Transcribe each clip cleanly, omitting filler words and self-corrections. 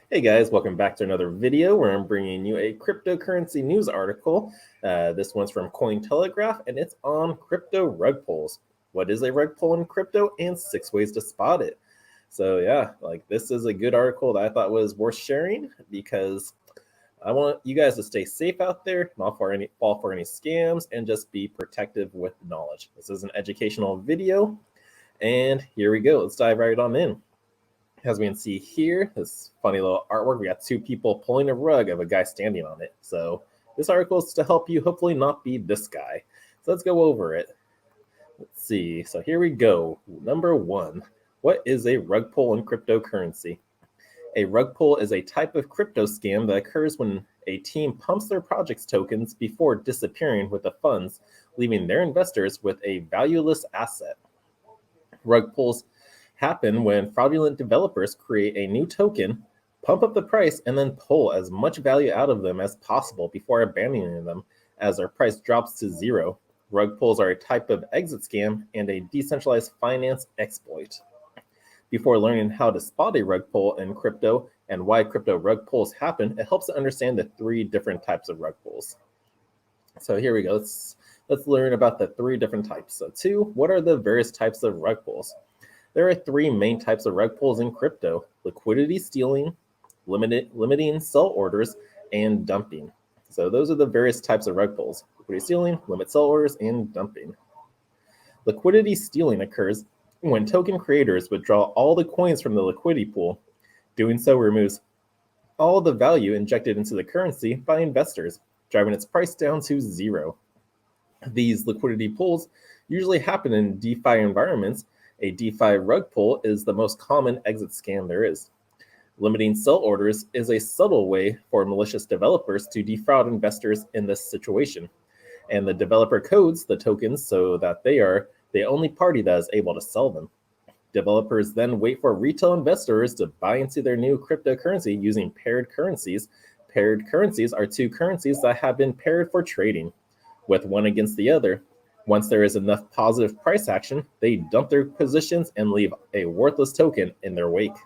Hey guys, welcome back to another video where I'm bringing you a cryptocurrency news article. This one's from Cointelegraph and it's on crypto rug pulls. What is a rug pull in crypto and 6 ways to spot it? So yeah, this is a good article that I thought was worth sharing because I want you guys to stay safe out there, not fall for any scams, and just be protective with knowledge. This is an educational video, and here we go. Let's dive right on in. As we can see here, this funny little artwork, we got two people pulling a rug of a guy standing on it. So this article is to help you hopefully not be this guy. So let's go over it. Let's see. So here we go. Number 1. What is a rug pull in cryptocurrency? A rug pull is a type of crypto scam that occurs when a team pumps their project's tokens before disappearing with the funds, leaving their investors with a valueless asset. Rug pulls happen when fraudulent developers create a new token, pump up the price, and then pull as much value out of them as possible before abandoning them as their price drops to zero. Rug pulls are a type of exit scam and a decentralized finance exploit. Before learning how to spot a rug pull in crypto and why crypto rug pulls happen, it helps to understand the 3 different types of rug pulls. So here we go. Let's learn about the 3 different types. So 2, what are the various types of rug pulls? There are 3 main types of rug pulls in crypto: liquidity stealing, limiting sell orders, and dumping. So those are the various types of rug pulls: liquidity stealing, limit sell orders, and dumping. Liquidity stealing occurs when token creators withdraw all the coins from the liquidity pool. Doing so removes all the value injected into the currency by investors, driving its price down to zero. These liquidity pulls usually happen in DeFi environments. A DeFi rug pull is the most common exit scam there is. Limiting sell orders is a subtle way for malicious developers to defraud investors in this situation. And the developer codes the tokens so that they are the only party that is able to sell them. Developers then wait for retail investors to buy into their new cryptocurrency using paired currencies. Paired currencies are 2 currencies that have been paired for trading, with one against the other. Once there is enough positive price action, they dump their positions and leave a worthless token in their wake.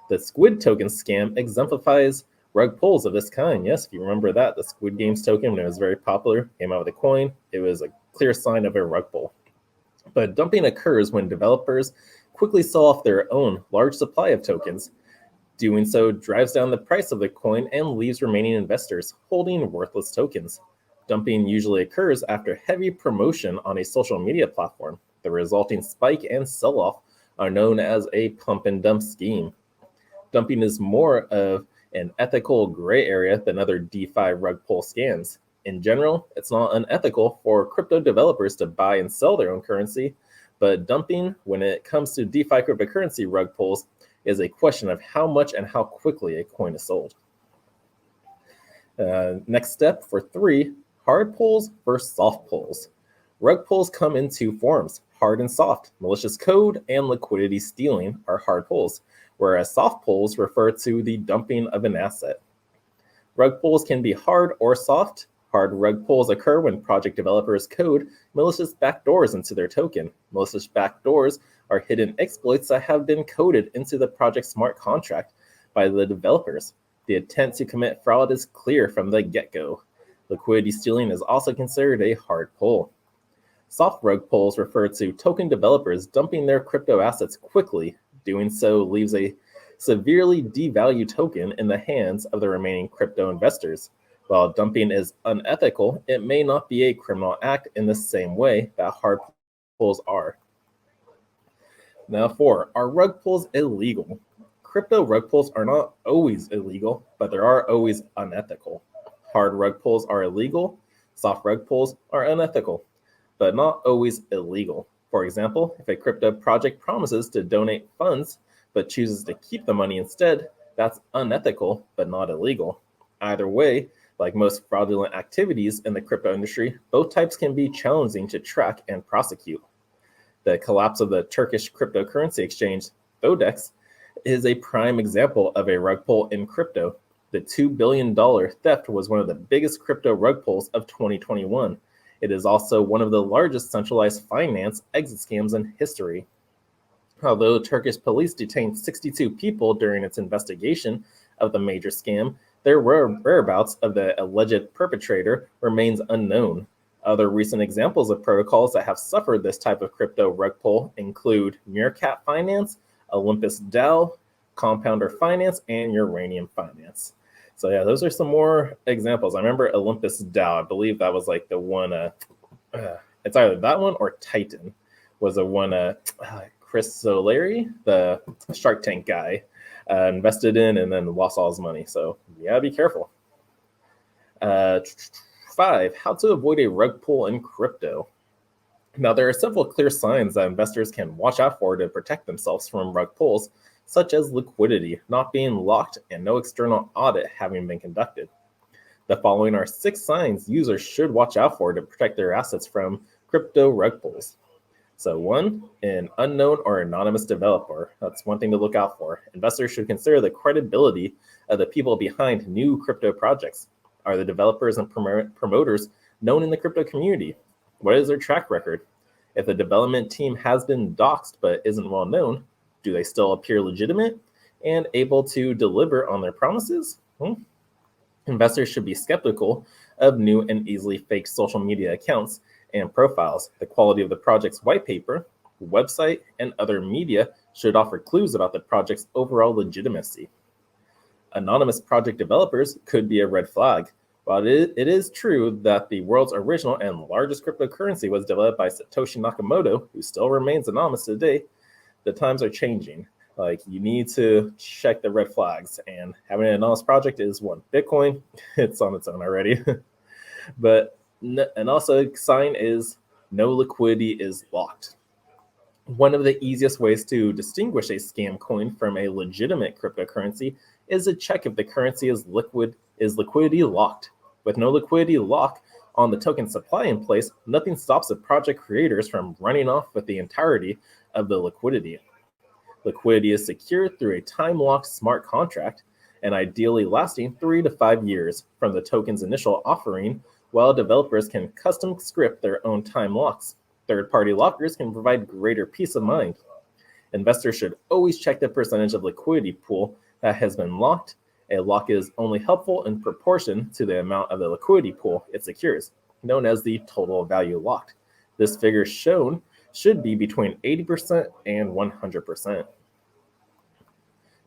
The Squid token scam exemplifies rug pulls of this kind. Yes, if you remember that, the Squid Games token, when it was very popular, came out with a coin. It was a clear sign of a rug pull. But dumping occurs when developers quickly sell off their own large supply of tokens. Doing so drives down the price of the coin and leaves remaining investors holding worthless tokens. Dumping usually occurs after heavy promotion on a social media platform. The resulting spike and sell-off are known as a pump and dump scheme. Dumping is more of an ethical gray area than other DeFi rug pull scams. In general, it's not unethical for crypto developers to buy and sell their own currency, but dumping, when it comes to DeFi cryptocurrency rug pulls, is a question of how much and how quickly a coin is sold. Next step for 3, hard pulls versus soft pulls. Rug pulls come in 2 forms: hard and soft. Malicious code and liquidity stealing are hard pulls, whereas soft pulls refer to the dumping of an asset. Rug pulls can be hard or soft. Hard rug pulls occur when project developers code malicious backdoors into their token. Malicious backdoors are hidden exploits that have been coded into the project smart contract by the developers. The intent to commit fraud is clear from the get-go. Liquidity stealing is also considered a hard pull. Soft rug pulls refer to token developers dumping their crypto assets quickly. Doing so leaves a severely devalued token in the hands of the remaining crypto investors. While dumping is unethical, it may not be a criminal act in the same way that hard pulls are. Now 4, are rug pulls illegal? Crypto rug pulls are not always illegal, but they are always unethical. Hard rug pulls are illegal. Soft rug pulls are unethical, but not always illegal. For example, if a crypto project promises to donate funds but chooses to keep the money instead, that's unethical but not illegal. Either way, like most fraudulent activities in the crypto industry, both types can be challenging to track and prosecute. The collapse of the Turkish cryptocurrency exchange, Thodex, is a prime example of a rug pull in crypto. The $2 billion theft was one of the biggest crypto rug pulls of 2021. It is also one of the largest centralized finance exit scams in history. Although Turkish police detained 62 people during its investigation, of the major scam, their whereabouts of the alleged perpetrator remains unknown. Other recent examples of protocols that have suffered this type of crypto rug pull include Meerkat Finance, Olympus DAO, Compounder Finance, and Uranium Finance. So yeah, those are some more examples. I remember Olympus DAO. I believe that was like the one. It's either that one or Titan was the one. Chris Solari, the Shark Tank guy, invested in and then lost all his money. So yeah, be careful. 5, how to avoid a rug pull in crypto. Now, there are several clear signs that investors can watch out for to protect themselves from rug pulls, such as liquidity not being locked and no external audit having been conducted. The following are 6 signs users should watch out for to protect their assets from crypto rug pulls. So 1, an unknown or anonymous developer. That's one thing to look out for. Investors should consider the credibility of the people behind new crypto projects. Are the developers and promoters known in the crypto community? What is their track record? If the development team has been doxxed but isn't well known, do they still appear legitimate and able to deliver on their promises? Investors should be skeptical of new and easily faked social media accounts and profiles. The quality of the project's white paper, website, and other media should offer clues about the project's overall legitimacy. Anonymous project developers could be a red flag. While it is true that the world's original and largest cryptocurrency was developed by Satoshi Nakamoto, who still remains anonymous today, the times are changing. Like, you need to check the red flags, and having an anonymous project is one. Bitcoin, it's on its own already. But, and also a sign is no liquidity is locked. One of the easiest ways to distinguish a scam coin from a legitimate cryptocurrency is to check if the currency is liquidity locked. With no liquidity lock on the token supply in place, nothing stops the project creators from running off with the entirety of the liquidity. Liquidity is secured through a time-locked smart contract and ideally lasting 3 to 5 years from the token's initial offering, while developers can custom script their own time locks. Third-party lockers can provide greater peace of mind. Investors should always check the percentage of liquidity pool that has been locked. A lock is only helpful in proportion to the amount of the liquidity pool it secures, known as the total value locked. This figure shown should be between 80% and 100%.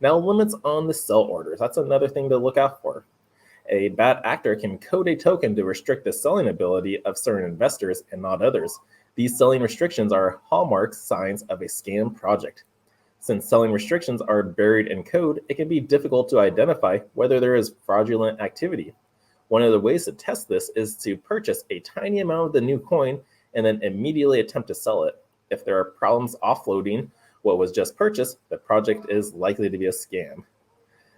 Now, limits on the sell orders. That's another thing to look out for. A bad actor can code a token to restrict the selling ability of certain investors and not others. These selling restrictions are hallmark signs of a scam project. Since selling restrictions are buried in code, it can be difficult to identify whether there is fraudulent activity. One of the ways to test this is to purchase a tiny amount of the new coin and then immediately attempt to sell it. If there are problems offloading what was just purchased, the project is likely to be a scam.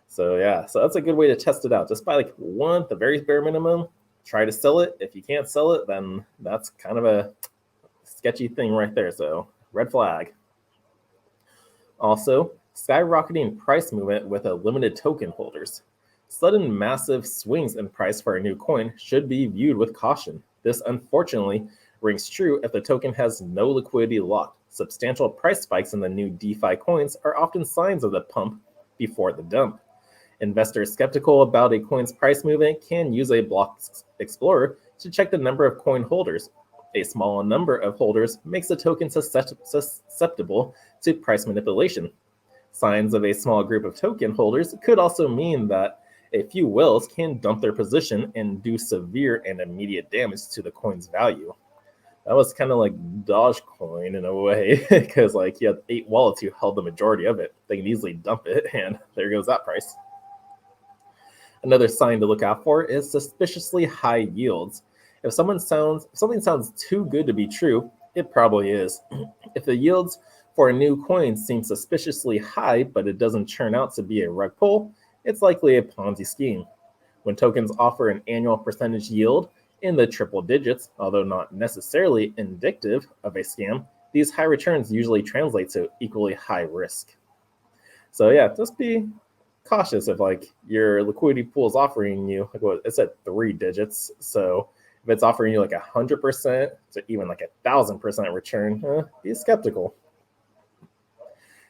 So yeah, so that's a good way to test it out. Just by like the very bare minimum, try to sell it. If you can't sell it, then that's kind of a sketchy thing right there. So red flag. Also, skyrocketing price movement with a limited token holders. Sudden massive swings in price for a new coin should be viewed with caution. This unfortunately rings true if the token has no liquidity locked. Substantial price spikes in the new DeFi coins are often signs of the pump before the dump. Investors skeptical about a coin's price movement can use a block explorer to check the number of coin holders. A small number of holders makes the token susceptible to price manipulation. Signs of a small group of token holders could also mean that a few whales can dump their position and do severe and immediate damage to the coin's value. That was kind of like Dogecoin in a way, because like you had 8 wallets who held the majority of it. They can easily dump it, and there goes that price. Another sign to look out for is suspiciously high yields. If something sounds too good to be true, it probably is. If the yields for a new coin seem suspiciously high, but it doesn't turn out to be a rug pull, it's likely a Ponzi scheme. When tokens offer an annual percentage yield in the triple digits, although not necessarily indicative of a scam, these high returns usually translate to equally high risk. So yeah, just be cautious if like your liquidity pool is offering you, like what it said, 3 digits. So if it's offering you like 100% to even like 1,000% return, be skeptical.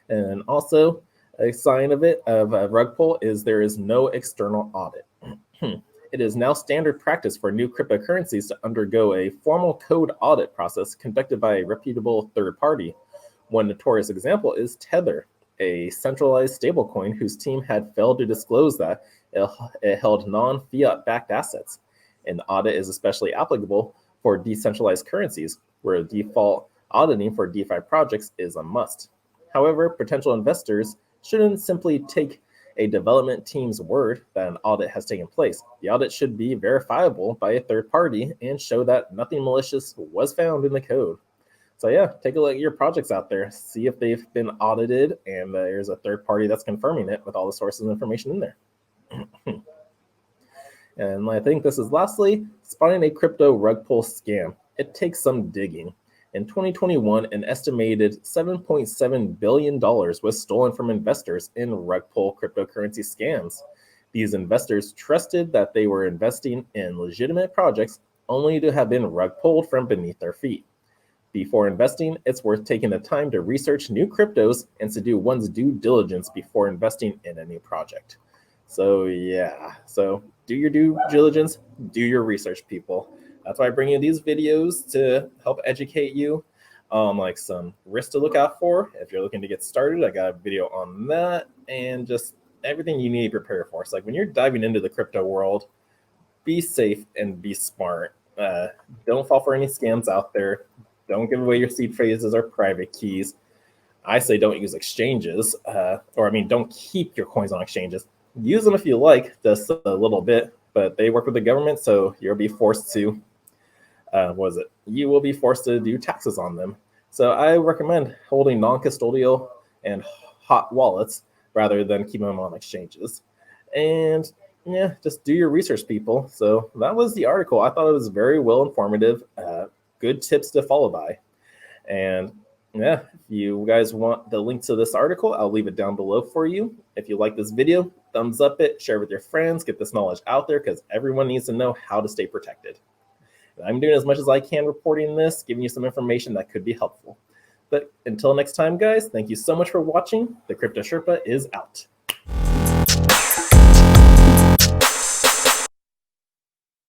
And also, A sign of a rug pull is there is no external audit. It is now standard practice for new cryptocurrencies to undergo a formal code audit process conducted by a reputable third party. One notorious example is Tether, a centralized stablecoin whose team had failed to disclose that it held non-fiat backed assets. An audit is especially applicable for decentralized currencies, where default auditing for DeFi projects is a must. However, potential investors shouldn't simply take a development team's word that an audit has taken place. The audit should be verifiable by a third party and show that nothing malicious was found in the code. So yeah, take a look at your projects out there, see if they've been audited, and there's a third party that's confirming it with all the sources and information in there. And I think this is lastly, spotting a crypto rug pull scam. It takes some digging. In 2021, an estimated $7.7 billion was stolen from investors in rug pull cryptocurrency scams. These investors trusted that they were investing in legitimate projects only to have been rug pulled from beneath their feet. Before investing, it's worth taking the time to research new cryptos and to do one's due diligence before investing in a new project. So yeah, so do your due diligence, do your research, people. That's why I bring you these videos to help educate you on like some risks to look out for. If you're looking to get started, I got a video on that and just everything you need to prepare for. So like when you're diving into the crypto world, be safe and be smart. Don't fall for any scams out there. Don't give away your seed phrases or private keys. I say don't use exchanges, don't keep your coins on exchanges. Use them if you like, just a little bit, but they work with the government, so you'll be forced to, you will be forced to do taxes on them. So I recommend holding non-custodial and hot wallets rather than keeping them on exchanges. And yeah, just do your research, people. So that was the article. I thought it was very well informative, good tips to follow by. And yeah, if you guys want the link to this article, I'll leave it down below for you. If you like this video, thumbs up it, share with your friends, get this knowledge out there because everyone needs to know how to stay protected. And I'm doing as much as I can reporting this, giving you some information that could be helpful. But until next time, guys, thank you so much for watching. The Crypto Sherpa is out.